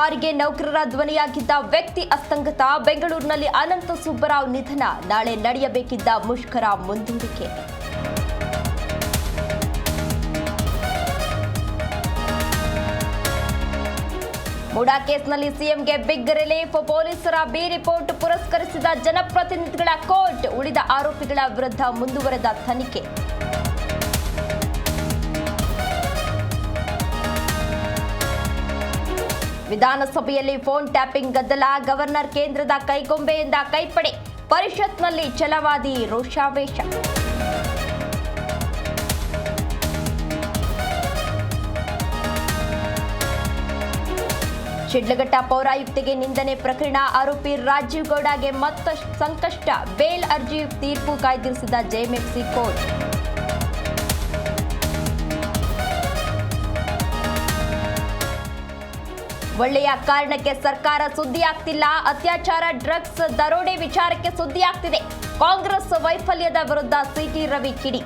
ಬಾರಿಗೆ ನೌಕರರ ಧ್ವನಿಯಾಗಿದ್ದ ವ್ಯಕ್ತಿ ಅಸ್ತಂಗತ. ಬೆಂಗಳೂರಿನಲ್ಲಿ ಅನಂತ ಸುಬ್ಬರಾವ್ ನಿಧನ. ನಾಳೆ ನಡೆಯಬೇಕಿದ್ದ ಮುಷ್ಕರ ಮುಂದೂಡಿಕೆ. ಮುಡಾ ಕೇಸ್ನಲ್ಲಿ ಸಿಎಂಗೆ ಬಿಗ್ ರಿಲೀಫ್. ಪೊಲೀಸರ ಬಿ ರಿಪೋರ್ಟ್ ಪುರಸ್ಕರಿಸಿದ ಜನಪ್ರತಿನಿಧಿಗಳ ಕೋರ್ಟ್. ಉಳಿದ ಆರೋಪಿಗಳ ವಿರುದ್ಧ ಮುಂದುವರೆದ ತನಿಖೆ. ವಿಧಾನಸಭೆಯಲ್ಲಿ ಫೋನ್ ಟ್ಯಾಪಿಂಗ್ ಗದ್ದಲ. ಗವರ್ನರ್ ಕೇಂದ್ರದ ಕೈಗೊಂಬೆಯಿಂದ ಕೈಪಡೆ. ಪರಿಷತ್ನಲ್ಲಿ ಛಲವಾದಿ ರೋಷಾವೇಶ. ಶಿಡ್ಲಘಟ್ಟ ಪೌರಾಯುಕ್ತೆಗೆ ನಿಂದನೆ ಪ್ರಕರಣ. ಆರೋಪಿ ರಾಜೀವ್ ಗೌಡಗೆ ಮತ್ತಷ್ಟು ಸಂಕಷ್ಟ. ಬೇಲ್ ಅರ್ಜಿ ತೀರ್ಪು ಕಾಯ್ದಿರಿಸಿದ ಜೆಎಂಎಫ್ಸಿ ಕೋರ್ಟ್. ಒಳ್ಳೆಯ ಕಾರಣಕ್ಕೆ ಸರ್ಕಾರ ಸುದ್ದಿಯಾಗ್ತಿಲ್ಲ. ಅತ್ಯಾಚಾರ, ಡ್ರಗ್ಸ್, ದರೋಡೆ ವಿಚಾರಕ್ಕೆ ಸುದ್ದಿಯಾಗ್ತಿದೆ. ಕಾಂಗ್ರೆಸ್ ವೈಫಲ್ಯದ ವಿರುದ್ಧ ಸಿಟಿ ರವಿ ಕಿಡಿ.